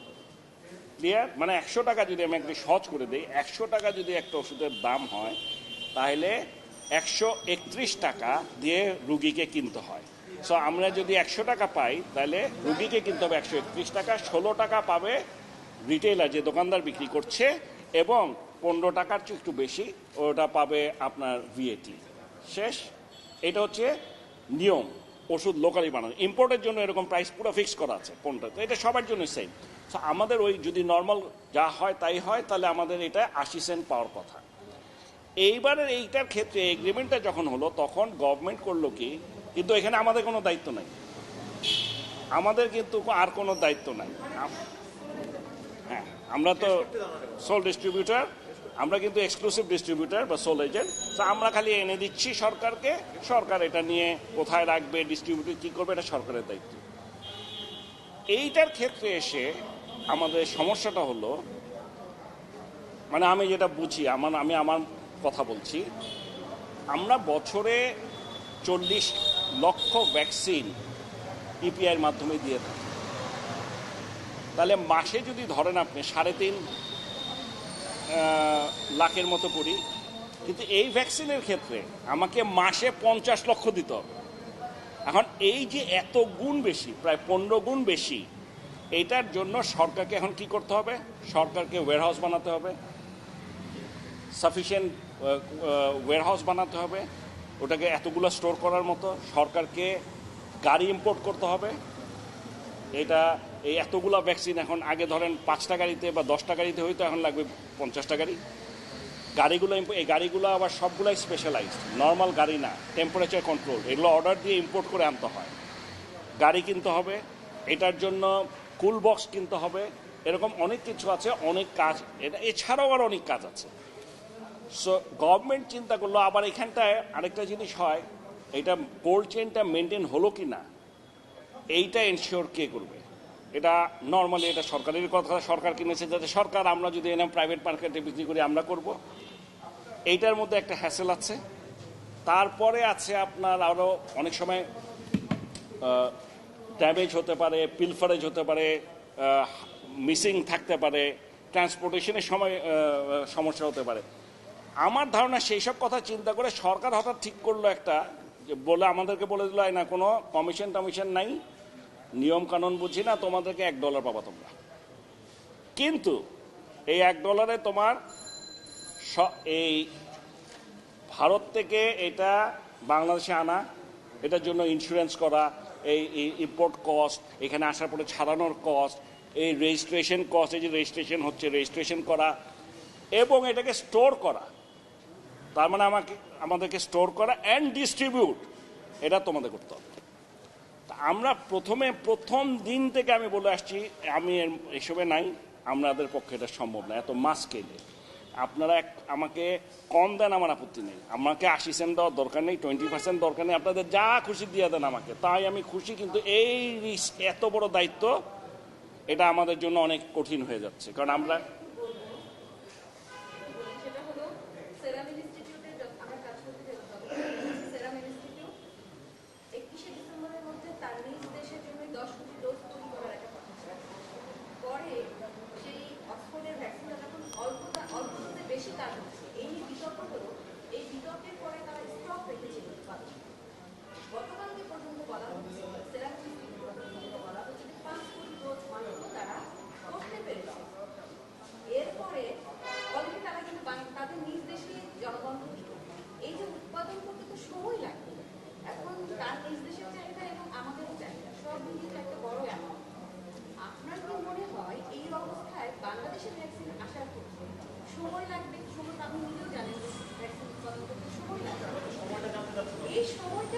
ক্লিয়ার? মানে 100 টাকা যদি আমি একটু সহজ করে দিই, 100 টাকা যদি একটা ওষুধের দাম হয় তাহলে 131 টাকা দিয়ে রুগীকে কিনতে হয়। সো আমরা যদি 100 টাকা পাই তাহলে রুগীকে কিনতে হবে 131 টাকা, 16 টাকা পাবে রিটেইলার যে দোকানদার বিক্রি করছে, এবং 15 টাকার চেয়ে একটু বেশি ওটা পাবে আপনার VAT। শেষ। এটা হচ্ছে নিয়ম ওষুধ লোকালি বানানো। ইম্পোর্টের জন্য এরকম প্রাইস পুরো ফিক্স করা আছে 15, তো এটা সবার জন্য সেম। সো আমাদের ওই যদি নর্মাল যা হয় তাই হয়, তাহলে আমাদের এটা 80 সেন্ট পাওয়ার কথা। এইবারের এইটার ক্ষেত্রে এগ্রিমেন্টটা যখন হলো তখন গভর্নমেন্ট করলো কি, কিন্তু এখানে আমাদের কোনো দায়িত্ব নাই, আমাদের কিন্তু আর কোনো দায়িত্ব নাই। হ্যাঁ, আমরা তো সোল ডিস্ট্রিবিউটার, আমরা কিন্তু এক্সক্লুসিভ ডিস্ট্রিবিউটার বা সোল এজেন্ট। তো আমরা খালি এনে দিচ্ছি সরকারকে, সরকার এটা নিয়ে কোথায় রাখবে, ডিস্ট্রিবিউটর কী করবে, এটা সরকারের দায়িত্ব। এইটার ক্ষেত্রে এসে আমাদের সমস্যাটা হলো, মানে আমি যেটা বুঝি, আমি আমার কথা বলছি, আমরা বছরে 40 লক্ষ ভ্যাকসিন ইপিআইয়ের মাধ্যমে দিয়ে থাকি, তাহলে মাসে যদি ধরেন আপনি 3.5 লাখের মতো করি, কিন্তু এই ভ্যাকসিনের ক্ষেত্রে আমাকে মাসে 50 লক্ষ দিতে হবে। এখন এই যে এত গুণ বেশি, প্রায় 15 গুণ বেশি, এইটার জন্য সরকারকে এখন কি করতে হবে? সরকারকে ওয়্যারহাউস বানাতে হবে, সাফিসিয়েন্ট ওয়্যারহাউস বানাতে হবে, ওটাকে এতগুলো স্টোর করার মতো। সরকারকে গাড়ি ইম্পোর্ট করতে হবে। এটা এই এতগুলো ভ্যাকসিন এখন আগে ধরেন 5টা গাড়িতে বা 10টা গাড়িতে হইতো, এখন লাগবে 50টা গাড়ি। গাড়িগুলো এই গাড়িগুলো আবার সবগুলাই স্পেশালাইজড, নর্মাল গাড়ি না, টেম্পারেচার কন্ট্রোল, এগুলো অর্ডার দিয়ে ইম্পোর্ট করে আনতে হয়। গাড়ি কিনতে হবে, এটার জন্য কুল বক্স কিনতে হবে, এরকম অনেক কিছু আছে, অনেক কাজ, এটা এছাড়াও আর অনেক কাজ আছে। সো গভর্নমেন্ট চিন্তা করলো, আবার এখানটায় আরেকটা জিনিস হয়, এটা কোল্ড চেইনটা মেনটেন হলো কি না এইটা এনশিওর কে করবে? এটা নর্মালি এটা সরকারের কথা, সরকার কিনেছে যাতে সরকার, আমরা যদি এনে প্রাইভেট মার্কেটে বিক্রি করি আমরা করব। এইটার মধ্যে একটা হ্যাসেল আছে, তারপরে আছে আপনার আরও অনেক সময় ড্যামেজ হতে পারে, পিলফারেজ হতে পারে, মিসিং থাকতে পারে, ট্রান্সপোর্টেশনের সময় সমস্যা হতে পারে। আমার ধারণা সেই সব কথা চিন্তা করে সরকার হঠাৎ ঠিক করলো একটা, যে বলে আমাদেরকে বলে দিল না কোনো কমিশন টমিশন নাই, নিয়ম কানুন বুঝি না, তোমাদেরকে $1 পাবা তোমরা। কিন্তু এই $1 তোমার এই ভারত থেকে এটা বাংলাদেশে আনা, এটার জন্য ইন্স্যুরেন্স করা, এই ইম্পোর্ট কস্ট, এখানে আসার পরে ছাড়ানোর কস্ট, এই রেজিস্ট্রেশন কস্ট, এই যে রেজিস্ট্রেশন হচ্ছে রেজিস্ট্রেশন করা, এবং এটাকে স্টোর করা, তার মানে আমাদেরকে স্টোর করা অ্যান্ড ডিস্ট্রিবিউট, এটা তোমাদের করতে হবে। আমরা প্রথম দিন থেকে আমি বলে আসছি, আমি এসবে নাই, আমাদের পক্ষে এটা সম্ভব না এত মাস স্কেলে। আপনারা আমাকে কম দেন, আমার আপত্তি নেই, আমাকে 80 সেন্ট দেওয়ার দরকার নেই, 20% দরকার নেই, আপনাদের যা খুশি দিয়ে দেন আমাকে, তাই আমি খুশি। কিন্তু এই এত বড় দায়িত্ব, এটা আমাদের জন্য অনেক কঠিন হয়ে যাচ্ছে, কারণ আমরা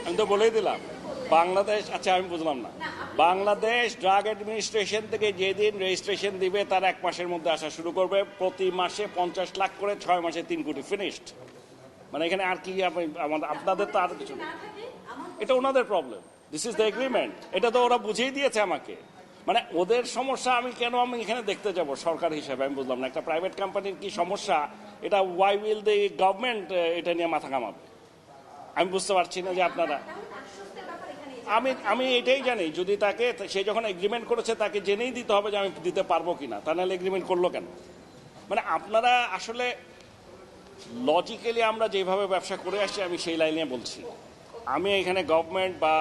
আমি তো বলেই দিলাম বাংলাদেশ, আচ্ছা আমি বুঝলাম না, বাংলাদেশ ড্রাগ অ্যাডমিনিস্ট্রেশন থেকে যেদিন রেজিস্ট্রেশন দিবে তার 1 মাসের মধ্যে আসা শুরু করবে, প্রতি মাসে 50 লাখ করে, 6 মাসে 3 কোটি, ফিনিশড। মানে এখানে আর কি আপনাদের তো আর কিছু নেই, এটা ওনাদের problem, this is the agreement, এটা তো ওরা বুঝিয়ে দিয়েছে আমাকে। মানে ওদের সমস্যা আমি এখানে দেখতে যাব সরকার হিসেবে, আমি বুঝলাম না একটা প্রাইভেট কোম্পানির কি সমস্যা, এটা ওয়াই উইল দ্য গভর্নমেন্ট এটা নিয়ে মাথা কামাবে, আমি বুঝতে পারছি না যে আপনারা। আমি এটাই জানি, যদি তাকে, সে যখন এগ্রিমেন্ট করেছে তাকে জেনেই দিতে হবে যে আমি দিতে পারবো কিনা, তা নাহলে এগ্রিমেন্ট করলো কেন? মানে আপনারা আসলে লজিক্যালি আমরা যেভাবে ব্যবসা করে আসছি, আমি সেই লাইনে বলছি, আমি এখানে গভর্নমেন্ট বা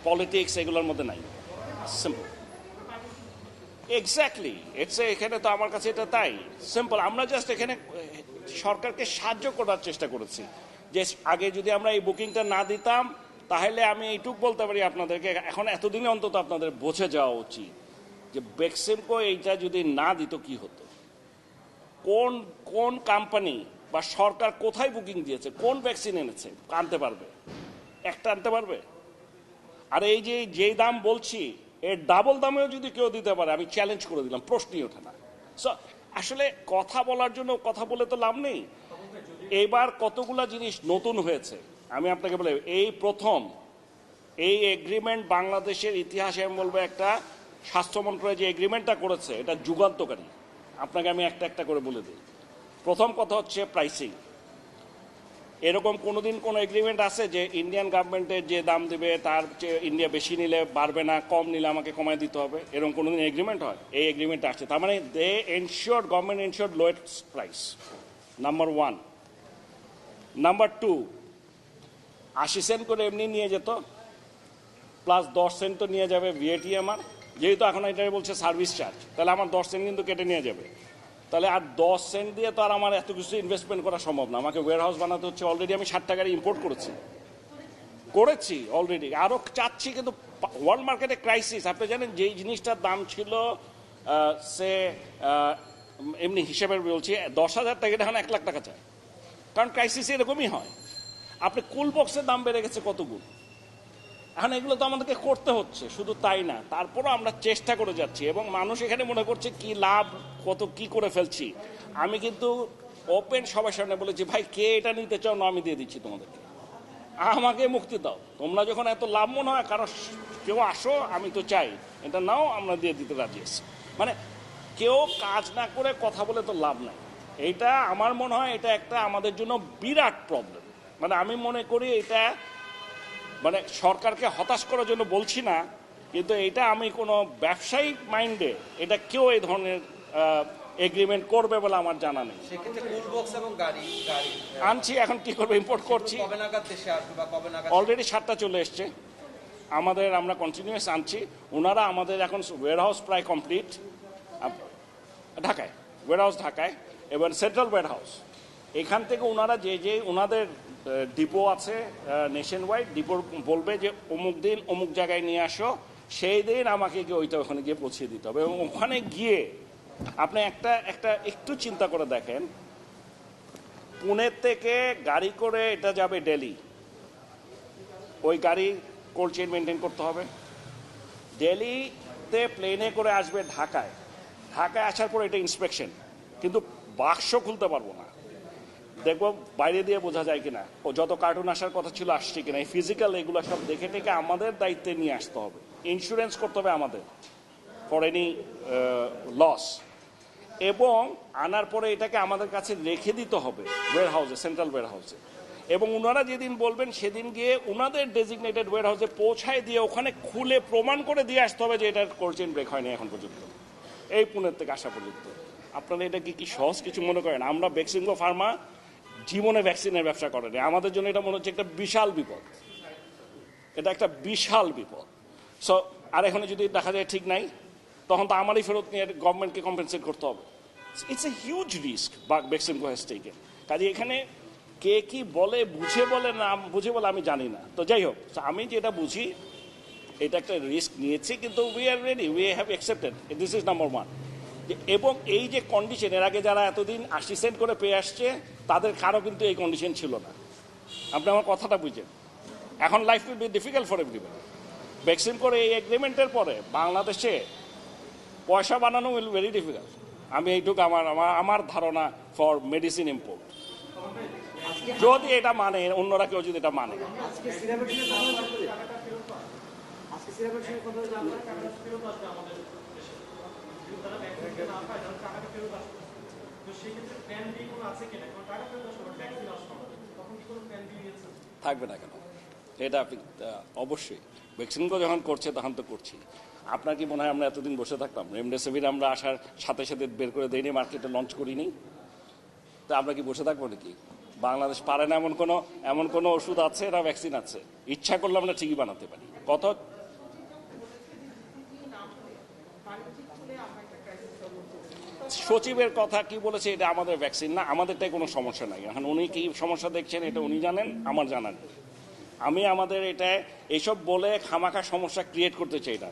পলিটিক্স এগুলোর মধ্যে নাই, সিম্পল। এক্স্যাক্টলি, এখানে তো আমার কাছে এটা তাই সিম্পল। আমরা জাস্ট এখানে সরকারকে সাহায্য করার চেষ্টা করেছি, যে আগে যদি আমরা এই বুকিংটা না দিতাম, তাহলে আমি এইটুকু বলতে পারি আপনাদেরকে, এখন এতদিনে অন্তত আপনাদের বুঝে যাওয়া উচিত যে বেক্সিমকো এইটা যদি না দিত কি হতো, কোন কোম্পানি বা সরকার কোথায় বুকিং দিয়েছে, কোন ভ্যাকসিন এনেছে, আনতে পারবে? একটা আনতে পারবে? আর এই যে দাম বলছি, এর ডাবল দামেও যদি কেউ দিতে পারে, আমি চ্যালেঞ্জ করে দিলাম, প্রশ্নই ওঠে না। সো আসলে কথা বলার জন্য কথা বলে তো লাভ নেই। এবার কতগুলা জিনিস নতুন হয়েছে, আমি আপনাকে বলে, এই প্রথম এই এগ্রিমেন্ট বাংলাদেশের ইতিহাসে আমি বলবো, একটা স্বাস্থ্য মন্ত্রণালয় যে এগ্রিমেন্টটা করেছে, এটা যুগান্তকারী। আপনাকে আমি একটা করে বলে দিই। প্রথম কথা হচ্ছে প্রাইসিং। এরকম কোনোদিন কোনো এগ্রিমেন্ট আছে যে ইন্ডিয়ান গভর্নমেন্টের যে দাম দেবে তার চেয়ে ইন্ডিয়া বেশি নিলে বাড়বে না, কম নিলে আমাকে কমায় দিতে হবে, এরকম কোনোদিন এগ্রিমেন্ট হয়? এই এগ্রিমেন্ট আসছে, তার মানে they ensure, government ensure lowest price, number 1। Number 2, 80 cent করে এমনি নিয়ে যেত, প্লাস 10 সেন্ট তো নিয়ে যাবে ভিএটি আমার, যেহেতু এখন এটা বলছে সার্ভিস চার্জ, তাহলে আমার 10 সেন্ট কিন্তু কেটে নিয়ে যাবে। তাহলে আর 10 সেন্ট দিয়ে তো আর আমার এত কিছু ইনভেস্টমেন্ট করা সম্ভব না, আমাকে ওয়্যার হাউস বানাতে হচ্ছে। অলরেডি আমি 60 টাকার ইম্পোর্ট করেছি অলরেডি, আরও চাচ্ছি, কিন্তু ওয়ার্ল্ড মার্কেটে ক্রাইসিস। আপনি জানেন যেই জিনিসটার দাম ছিল সে এমনি হিসেবে বলছি 10,000 টাকা, এখন 1 লাখ টাকা চায়, কারণ ক্রাইসিস এরকমই হয়। আপনি কুল বক্সের দাম বেড়ে গেছে কত গুণ, এখন এগুলো তো আমাদেরকে করতে হচ্ছে। শুধু তাই না, তারপরও আমরা চেষ্টা করে যাচ্ছি, এবং মানুষ এখানে মনে করছে কি লাভ, কত কি করে ফেলছি। আমি কিন্তু ওপেন সবার সামনে বলেছি, ভাই কে এটা নিতে চাও না, আমি দিয়ে দিচ্ছি তোমাদেরকে, আমাকে মুক্তি দাও। তোমরা যখন এত লাভ মনে হয় কারণ কেউ আসো, আমি তো চাই এটা নাও, আমরা দিয়ে দিতে রাজি আছি। মানে কেউ কাজ না করে কথা বলে তো লাভ নাই। এইটা আমার মনে হয় এটা একটা আমাদের জন্য বিরাট প্রবলেম। মানে আমি মনে করি এটা মানে সরকারকে হতাশ করার জন্য বলছি না, কিন্তু এটা আমি কোনো ব্যবসায়িক মাইন্ডে এটা কেউ এই ধরনের এগ্রিমেন্ট করবে বলে আমার জানা নেই। সেক্ষেত্রে টুল বক্স এবং গাড়ি আনছি, এখন কি করবো, ইম্পোর্ট করছি। কবে নাগাদ দেশে আসবে বা কবে নাগাদ? অলরেডি 7টা চলে এসছে আমাদের, আমরা কন্টিনিউয়াস আনছি। ওনারা আমাদের এখন ওয়্যারহাউস প্রায় কমপ্লিট ঢাকায়, ওয়্যারহাউস ঢাকায় এবং সেন্ট্রাল ওয়্যারহাউস। এখান থেকে ওনারা যে ওনাদের ডিপো আছে নেশন ওয়াইড, ডিপো বলবে যে অমুক দিন অমুক জায়গায় নিয়ে আসো, সেই দিন আমাকে গিয়ে ওইটা ওখানে গিয়ে পৌঁছে দিতে হবে। এবং ওখানে গিয়ে আপনি একটা একটু চিন্তা করে দেখেন, পুনের থেকে গাড়ি করে এটা যাবে দিল্লি, ওই গাড়ি কোল্ড চেইন মেনটেন করতে হবে। দিল্লিতে প্লেনে করে আসবে ঢাকায়, ঢাকায় আসার পর এটা ইন্সপেকশন, কিন্তু বাক্স খুলতে পারবো না। দেখবো বাইরে দিয়ে বোঝা যায় কিনা, ও যত কার্টুন আসার কথা ছিল আসছে কিনা, এই ফিজিক্যাল এগুলো সব দেখে টেকে আমাদের দায়িত্বে নিয়ে আসতে হবে। ইন্স্যুরেন্স করতে হবে আমাদের ফর এনি লস, এবং আনার পরে এটাকে আমাদের কাছে রেখে দিতে হবে ওয়্যার হাউসে, সেন্ট্রাল ওয়্যার হাউসে। এবং ওনারা যেদিন বলবেন সেদিন গিয়ে ওনাদের ডেজিগনেটেড ওয়্যার হাউসে পৌঁছায় দিয়ে ওখানে খুলে প্রমাণ করে দিয়ে আসতে হবে যে এটার কোল্ড চেইন ব্রেক হয়নি এখন পর্যন্ত, এই পুনের থেকে আসা পর্যন্ত। আপনারা এটা কি সহজ কিছু মনে করেন? আমরা বেক্সিমকো ফার্মা জীবনে ভ্যাকসিনের ব্যবসা করেনি, আমাদের জন্য এটা মনে হচ্ছে একটা বিশাল বিপদ, এটা একটা বিশাল বিপদ। সো আর এখানে যদি দেখা যায় ঠিক নাই, তখন তো আমারই ফেরত নিয়ে গভর্নমেন্টকে কম্পেনসেট করতে হবে। It's a huge risk Beximco has taken. কাজে এখানে কে কি বলে, বুঝে বলে না বুঝে বলে আমি জানি না। তো যাই হোক, আমি যেটা বুঝি এটা একটা রিস্ক নিয়েছি, কিন্তু we are ready, we have accepted, this is number one. এবং এই যে কন্ডিশন, এর আগে যারা এতদিন 80 সেন্ট করে পেয়ে আসছে তাদের কারো কিন্তু এই কন্ডিশন ছিল না। আপনি আমার কথাটা বুঝেন। এখন life will be difficult for everybody. বেক্সিমকোর এই এগ্রিমেন্টের পরে বাংলাদেশে পয়সা বানানো উইল ভেরি ডিফিকাল্ট। আমি এইটুকু আমার ধারণা ফর মেডিসিন ইম্পোর্ট, যদি এটা মানে, অন্যরা কেউ যদি এটা মানে। থাকবে না কেন, এটা অবশ্যই বেক্সিমকো যখন করছে তখন তো করছি। আপনার কি মনে হয় আমরা এতদিন বসে থাকতাম? রেমডেসিভির আমরা আসার সাথে সাথে বের করে দেয়নি, মার্কেটে লঞ্চ করিনি, তা আমরা কি বসে থাকবো নাকি? বাংলাদেশ পারে না এমন কোনো ওষুধ আছে, এটা ভ্যাকসিন আছে, ইচ্ছা করলে আমরা ঠিকই বানাতে পারি। কত সচিবের কথা কি বলেছে, এটা আমাদের ভ্যাকসিন না, আমাদেরটাই কোনো সমস্যা নাই। এখন উনি কি সমস্যা দেখছেন এটা উনি জানেন, আমার জানা নেই। আমি আমাদের এটা এইসব বলে খামাখা সমস্যা ক্রিয়েট করতে চাই না।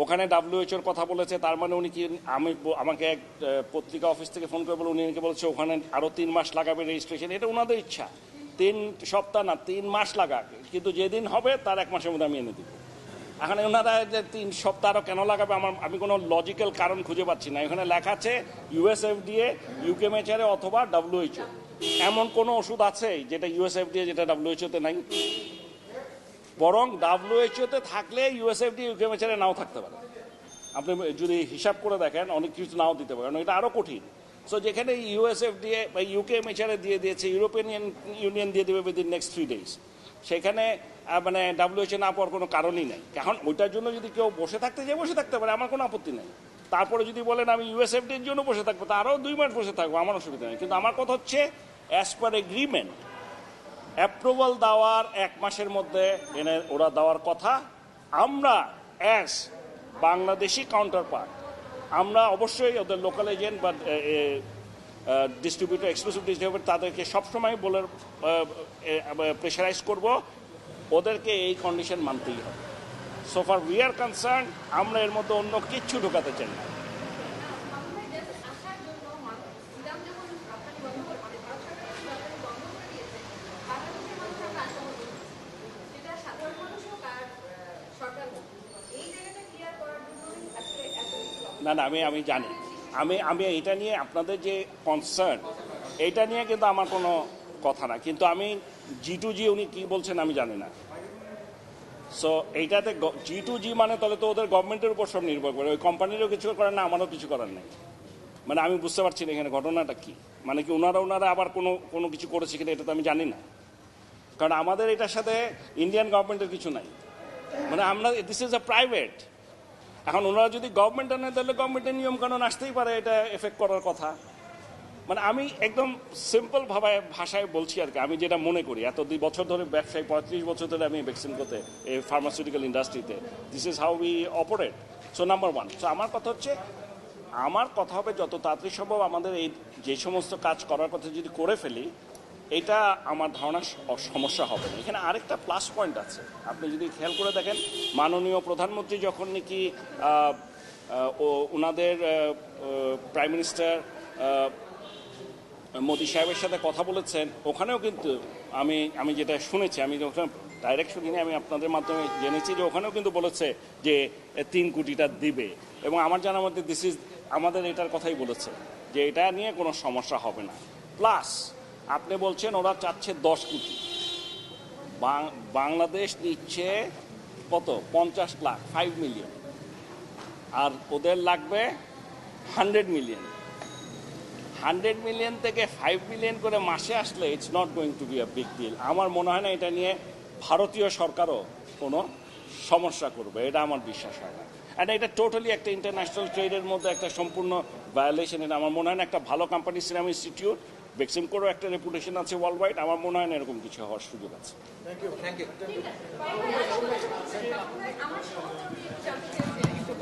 ওখানে WHO কথা বলেছে, তার মানে উনি কি, আমাকে এক পত্রিকা অফিস থেকে ফোন করে বলে উনি বলছে ওখানে আরও 3 মাস লাগাবে রেজিস্ট্রেশন। এটা ওনাদের ইচ্ছা, 3 সপ্তাহ না 3 মাস লাগাক, কিন্তু যেদিন হবে তার 1 মাসের মধ্যে আমি এনে দেবো। এখন ওনারা যে 3 সপ্তাহ আরও কেন লাগাবে, আমি কোনো লজিক্যাল কারণ খুঁজে পাচ্ছি না। এখানে লেখা আছে USFDA, UKMHR অথবা WHO। এমন কোনো ওষুধ আছে যেটা USFDA যেটা WHO-তে নাই? বরং WHO-তে থাকলে USFDA UKMHR নাও থাকতে পারে। আপনি যদি হিসাব করে দেখেন অনেক কিছু নাও দিতে পারেন, এটা আরও কঠিন। সো যেখানে USFDA বা UKMHR দিয়ে দিয়েছে, ইউরোপিয়ান ইউনিয়ন দিয়ে দেবে উইদিন নেক্সট 3 days, সেখানে মানে WHO না পাওয়ার কোনো কারণই নেই। এখন ওইটার জন্য যদি কেউ বসে থাকতে চায় বসে থাকতে পারে, আমার কোনো আপত্তি নেই। তারপরে যদি বলেন আমি USFDA-র জন্য বসে থাকবো, তা আরও 2 মাস বসে থাকবো, আমার অসুবিধা নেই। কিন্তু আমার কথা হচ্ছে অ্যাজ পার এগ্রিমেন্ট অ্যাপ্রুভাল দেওয়ার 1 মাসের মধ্যে এনে ওরা দেওয়ার কথা। আমরা অ্যাজ বাংলাদেশি কাউন্টার পার্ট, আমরা অবশ্যই ওদের লোকাল এজেন্ট বা ডিস্ট্রিবিউটর, এক্সক্লুসিভ ডিস্ট্রিবিউটর, তাদেরকে সবসময় বলে প্রেশারাইজ করব ওদেরকে এই কন্ডিশন মানতেই হবে। So far we are concern, আমরা এর মধ্যে অন্য কিচ্ছু ঢোকাতে চাই না। না না, আমি জানি, আমি এটা নিয়ে আপনাদের যে কনসার্ন, এটা নিয়ে কিন্তু আমার কোনো কথা না। কিন্তু আমি G2G উনি কি বলছেন আমি জানি না। সো এইটাতে G2G মানে তাহলে তো ওদের গভর্নমেন্টের উপর সব নির্ভর করে, ওই কোম্পানিরও কিছু করার না, আমারও কিছু করার নেই। মানে আমি বুঝতে পারছি না এখানে ঘটনাটা কি, মানে কি ওনারা আবার কোনো কিছু করেছে কিনা এটা তো আমি জানি না। কারণ আমাদের এটার সাথে ইন্ডিয়ান গভর্নমেন্টের কিছু নাই, মানে আমরা দিস ইজ আ প্রাইভেট। এখন ওনারা যদি গভর্নমেন্ট আনে তাহলে গভর্নমেন্টের নিয়মকানুন আসতেই পারে, এটা এফেক্ট করার কথা। মানে আমি একদম সিম্পল ভাষায় বলছি আর কি, আমি যেটা মনে করি। এত 2 বছর ধরে ব্যবসায়ী, 35 বছর ধরে আমি বেক্সিমকোতে এই ফার্মাসিউটিক্যাল ইন্ডাস্ট্রিতে, this is how we operate. So number 1, so আমার কথা হচ্ছে, আমার কথা হবে যত তাড়াতাড়ি সম্ভব আমাদের এই যে সমস্ত কাজ করার কথা যদি করে ফেলি, এটা আমার ধারণা সমস্যা হবে না। এখানে আরেকটা প্লাস পয়েন্ট আছে, আপনি যদি খেয়াল করে দেখেন, মাননীয় প্রধানমন্ত্রী যখন নাকি ওনাদের প্রাইম মিনিস্টার মোদি সাহেবের সাথে কথা বলেছেন, ওখানেও কিন্তু আমি যেটা শুনেছি, আমি ওখানে ডাইরেক্ট শুনিনি, আমি আপনাদের মাধ্যমে জেনেছি যে ওখানেও কিন্তু বলেছে যে 3 কোটিটা দিবে, এবং আমার জানার মধ্যে দিস ইজ আমাদের এটার কথাই বলেছে যে এটা নিয়ে কোনো সমস্যা হবে না। প্লাস আপনি বলছেন ওরা চাচ্ছে 10 কোটি, বাংলাদেশ নিচ্ছে কত, 50 লাখ, 5 মিলিয়ন, আর ওদের লাগবে 100 মিলিয়ন। 100 মিলিয়ন থেকে 5 মিলিয়ন করে মাসে আসলে it's not going to be a big deal. আমার মনে হয় না এটা নিয়ে ভারতীয় সরকারও কোনো সমস্যা করবে, এটা আমার বিশ্বাস হয় না। অ্যান্ড এটা টোটালি একটা ইন্টারন্যাশনাল ট্রেডের মধ্যে একটা সম্পূর্ণ ভায়োলেশন। এটা আমার মনে হয় না, একটা ভালো কোম্পানি সিরাম ইনস্টিটিউট, বেক্সিমকোরও একটা রেপুটেশন আছে ওয়ার্ল্ড ওয়াইড, আমার মনে হয় না এরকম কিছু হওয়ার সুযোগ আছে। Thank you.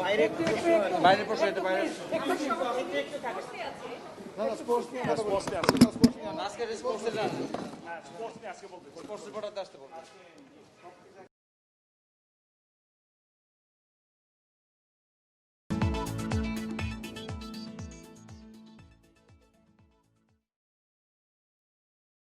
বাইরের প্রশ্ন, এটা বাইরে আজকে রেসপন্স আসতে বলতে